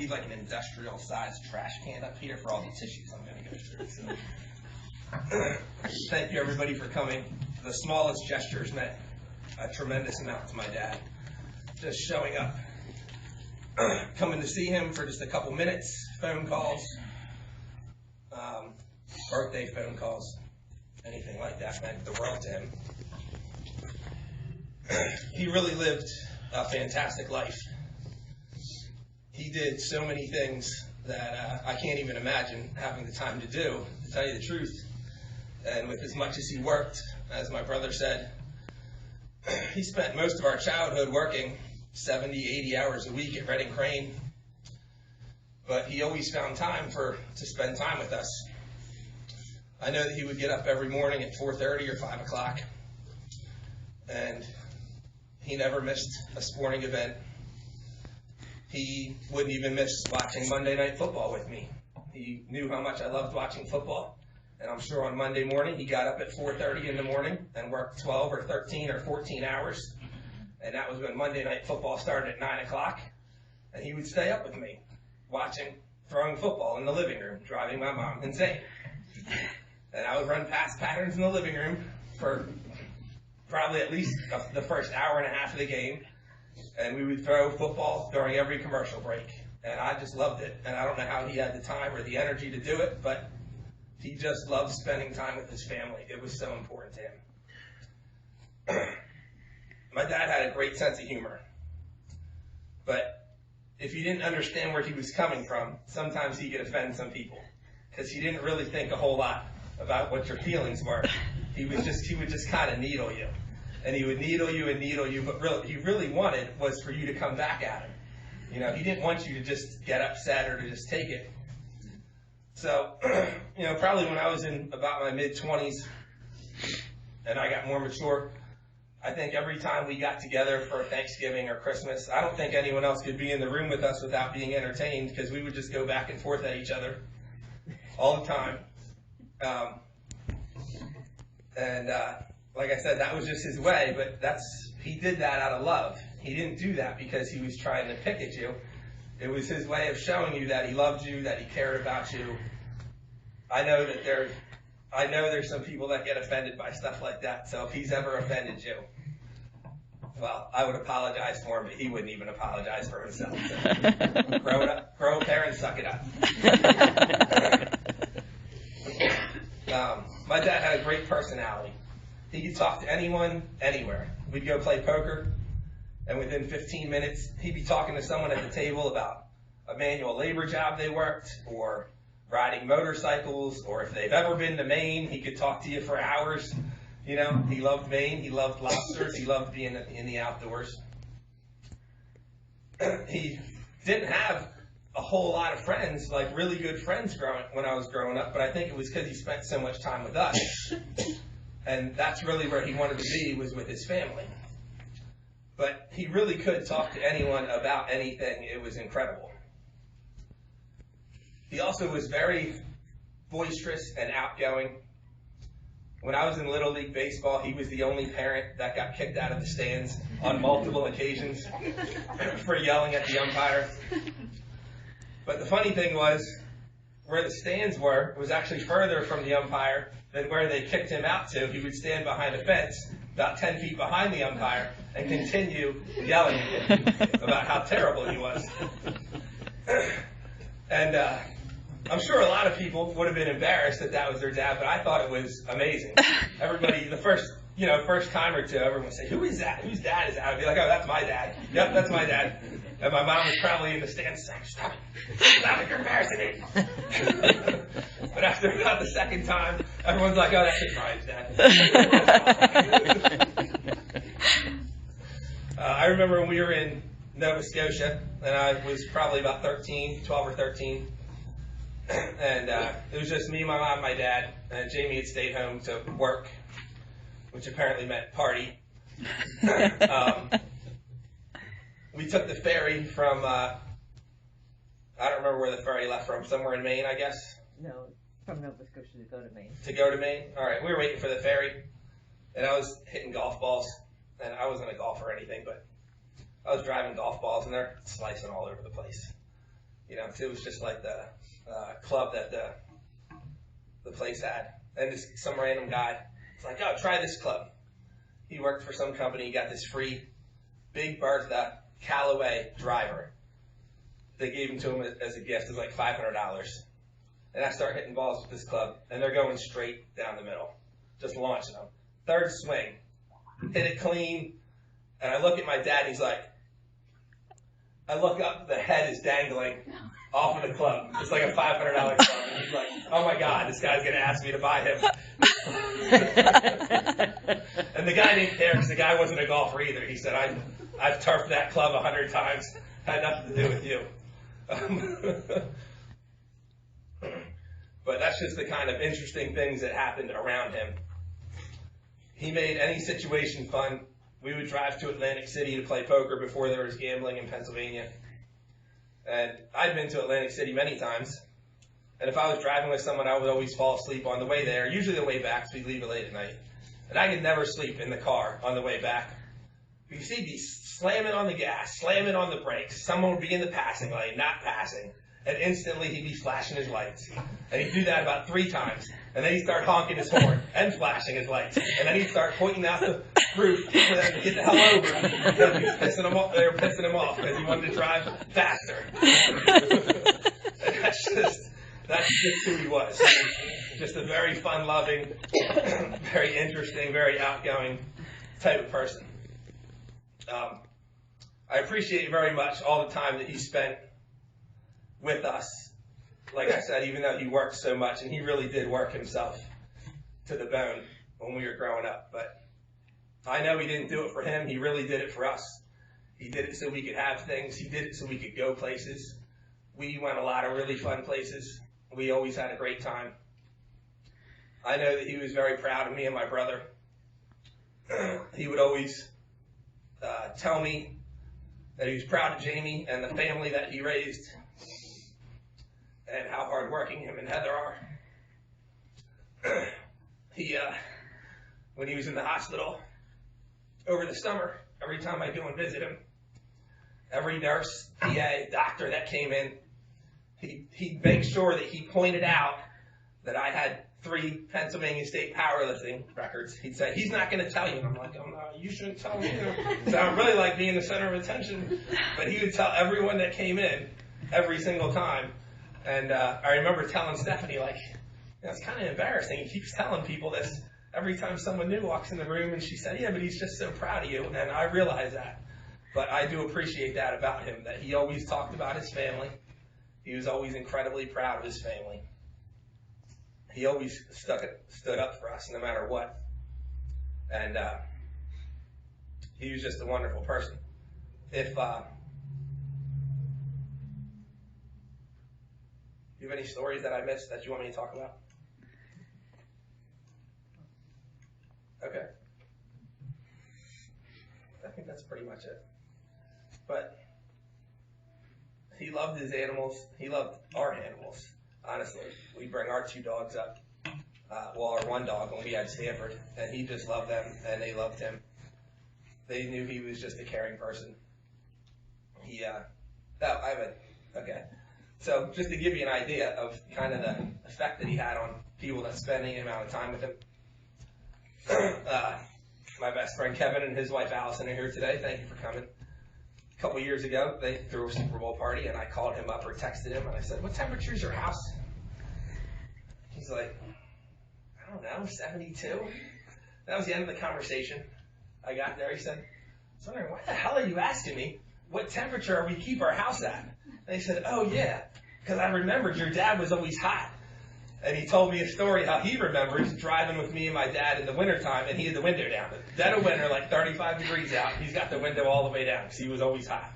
need like an industrial-sized trash can up here for all the tissues I'm going to go through. So. Thank you, everybody, for coming. The smallest gestures meant a tremendous amount to my dad. Just showing up, coming to see him for just a couple minutes, phone calls, birthday phone calls, anything like that meant the world to him. He really lived a fantastic life. He did so many things that I can't even imagine having the time to do, to tell you the truth. And with as much as he worked, as my brother said, he spent most of our childhood working 70, 80 hours a week at Reading Crane. But he always found time to spend time with us. I know that he would get up every morning at 4:30 or 5 o'clock. And he never missed a sporting event. He wouldn't even miss watching Monday Night Football with me. He knew how much I loved watching football. And I'm sure on Monday morning, he got up at 4:30 in the morning and worked 12 or 13 or 14 hours. And that was when Monday Night Football started at 9 o'clock. And he would stay up with me, watching, throwing football in the living room, driving my mom insane. And I would run pass patterns in the living room for probably at least the first hour and a half of the game. And we would throw football during every commercial break. And I just loved it. And I don't know how he had the time or the energy to do it, but he just loved spending time with his family. It was so important to him. My dad had a great sense of humor. But if you didn't understand where he was coming from, sometimes he could offend some people. Because he didn't really think a whole lot about what your feelings were. He would just kind of needle you. And he would needle you, but really, he really wanted was for you to come back at him. You know, he didn't want you to just get upset or to just take it. So, you know, probably when I was in about my mid-20s and I got more mature, I think every time we got together for Thanksgiving or Christmas, I don't think anyone else could be in the room with us without being entertained, because we would just go back and forth at each other all the time. Like I said, that was just his way, but he did that out of love. He didn't do that because he was trying to pick at you. It was his way of showing you that he loved you, that he cared about you. I know there's some people that get offended by stuff like that, so if he's ever offended you, well, I would apologize for him, but he wouldn't even apologize for himself. So grow up there and suck it up. My dad had a great personality. He could talk to anyone, anywhere. We'd go play poker, and within 15 minutes, he'd be talking to someone at the table about a manual labor job they worked, or riding motorcycles, or if they've ever been to Maine, he could talk to you for hours. You know, he loved Maine, he loved lobsters, he loved being in the outdoors. He didn't have a whole lot of friends, like really good friends when I was growing up, but I think it was because he spent so much time with us. And that's really where he wanted to be, was with his family. But he really could talk to anyone about anything. It was incredible. He also was very boisterous and outgoing. When I was in Little League Baseball, he was the only parent that got kicked out of the stands on multiple occasions for yelling at the umpire. But the funny thing was, where the stands were was actually further from the umpire than where they kicked him out to. He would stand behind a fence about 10 feet behind the umpire and continue yelling at him about how terrible he was. And I'm sure a lot of people would have been embarrassed that was their dad, but I thought it was amazing. Everybody, the first time or two, everyone would say, "Who is that? Whose dad is that?" I'd be like, "Oh, that's my dad. Yep, that's my dad." And my mom was probably in the stands saying, "Stop it. Stop it, you're embarrassing me." But after about the second time, everyone's like, "Oh, that's just Brian's dad." I remember when we were in Nova Scotia, and I was probably about 12 or 13. And it was just me, my mom, my dad, and Jamie had stayed home to work, which apparently meant party. We took the ferry from, I don't remember where the ferry left from, somewhere in Maine, I guess? No, from Nova Scotia to go to Maine. To go to Maine? All right, we were waiting for the ferry, and I was hitting golf balls, and I wasn't a golfer or anything, but I was driving golf balls, and they're slicing all over the place. It was just like the club that the place had. And some random guy, it's like, oh, try this club. He worked for some company. He got this free Big Bertha Callaway driver. They gave him to him as a gift. It was like $500. And I start hitting balls with this club, and they're going straight down the middle, just launching them. Third swing, hit it clean, and I look at my dad, and he's like, I look up, the head is dangling off of the club. It's like a $500 club. And he's like, oh my God, this guy's going to ask me to buy him. And the guy didn't care because the guy wasn't a golfer either. He said, I've turfed that club 100 times. Had nothing to do with you. But that's just the kind of interesting things that happened around him. He made any situation fun. We would drive to Atlantic City to play poker before there was gambling in Pennsylvania. And I'd been to Atlantic City many times. And if I was driving with someone, I would always fall asleep on the way there, usually the way back, so we'd leave it late at night. And I could never sleep in the car on the way back. You see me slamming on the gas, slamming on the brakes. Someone would be in the passing lane, not passing. And instantly he'd be flashing his lights. And he'd do that about 3 times. And then he'd start honking his horn and flashing his lights. And then he'd start pointing out the roof for them to get the hell over. Because he was pissing them off. They were pissing him off because he wanted to drive faster. And that's just who he was. Just a very fun-loving, very interesting, very outgoing type of person. I appreciate very much all the time that he spent with us. Like I said, even though he worked so much, and he really did work himself to the bone when we were growing up. But I know he didn't do it for him. He really did it for us. He did it so we could have things. He did it so we could go places. We went a lot of really fun places. We always had a great time. I know that he was very proud of me and my brother. He would always tell me that he was proud of Jamie and the family that he raised, and how hardworking him and Heather are. When he was in the hospital over the summer, every time I'd go and visit him, every nurse, PA, doctor that came in, he'd make sure that he pointed out that I had 3 Pennsylvania State powerlifting records. He'd say, he's not going to tell you. And I'm like, oh, no, you shouldn't tell me either. So I really like being the center of attention. But he would tell everyone that came in every single time. And I remember telling Stephanie, like, it's kind of embarrassing. He keeps telling people this every time someone new walks in the room. And she said, yeah, but he's just so proud of you. And I realize that. But I do appreciate that about him, that he always talked about his family. He was always incredibly proud of his family. He always stood up for us no matter what. And he was just a wonderful person. If you have any stories that I missed that you want me to talk about? Okay. I think that's pretty much it. But he loved his animals. He loved our animals. Honestly, we bring our 2 dogs up, our 1 dog when we had Stanford, and he just loved them, and they loved him. They knew he was just a caring person. Okay. So just to give you an idea of kind of the effect that he had on people that spend any amount of time with him. My best friend Kevin and his wife Allison are here today. Thank you for coming. A couple years ago, they threw a Super Bowl party, and I called him up or texted him, and I said, what temperature is your house? He's like, I don't know, 72? That was the end of the conversation. I got there, he said, I was wondering, why the hell are you asking me what temperature we keep our house at? And he said, oh yeah, because I remembered your dad was always hot. And he told me a story how he remembers driving with me and my dad in the wintertime, and he had the window down. Dead of winter, like 35 degrees out, he's got the window all the way down because he was always hot.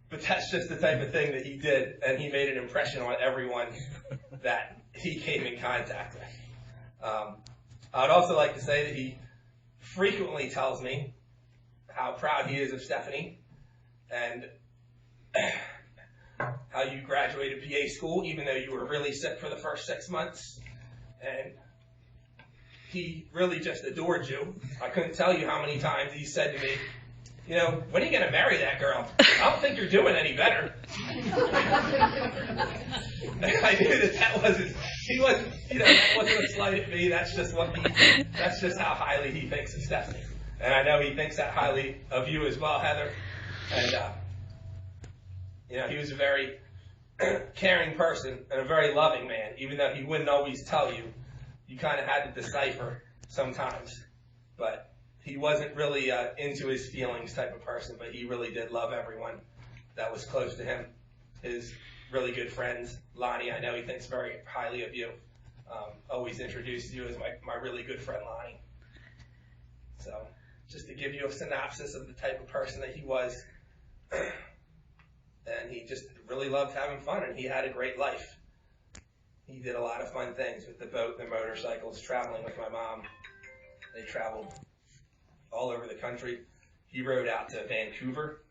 But that's just the type of thing that he did, and he made an impression on everyone that he came in contact with. I would also like to say that he frequently tells me how proud he is of Stephanie, and how you graduated PA school even though you were really sick for the first 6 months. And he really just adored you. I couldn't tell you how many times he said to me, you know, when are you going to marry that girl? I don't think you're doing any better. I knew that wasn't, he wasn't, you know, that wasn't a slight at me. That's just that's just how highly he thinks of Stephanie. And I know he thinks that highly of you as well, Heather. And, you know, he was a very caring person and a very loving man, even though he wouldn't always tell you. You kind of had to decipher sometimes. But he wasn't really into his feelings type of person, but he really did love everyone that was close to him. His really good friends, Lonnie, I know he thinks very highly of you. Always introduces you as my really good friend, Lonnie. So, just to give you a synopsis of the type of person that he was. And he just really loved having fun, and he had a great life. He did a lot of fun things with the boat, the motorcycles, traveling with my mom. They traveled all over the country. He rode out to Vancouver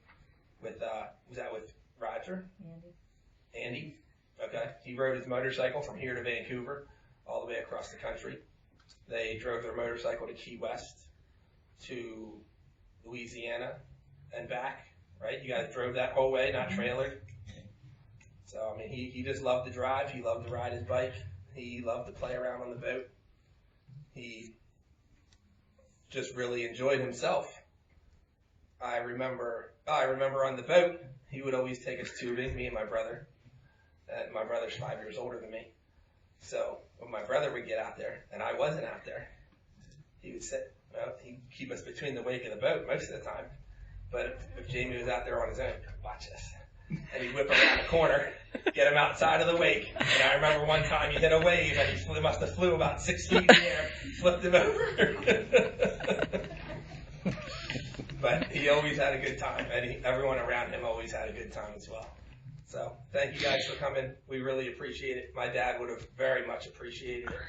with, was that with Roger? Andy? Okay. He rode his motorcycle from here to Vancouver, all the way across the country. They drove their motorcycle to Key West, to Louisiana, and back, right? You guys drove that whole way, not trailered. So, I mean, he just loved to drive. He loved to ride his bike. He loved to play around on the boat. He just really enjoyed himself. I remember on the boat, he would always take us tubing, me and my brother. And my brother's 5 years older than me. So when my brother would get out there, and I wasn't out there, he would he'd keep us between the wake of the boat most of the time. But if Jamie was out there on his own, watch this. And he'd whip around the corner, get him outside of the wake. And I remember one time he hit a wave, and he must have flew about 6 feet in the air, flipped him over. But he always had a good time, and everyone around him always had a good time as well. So thank you guys for coming. We really appreciate it. My dad would have very much appreciated it.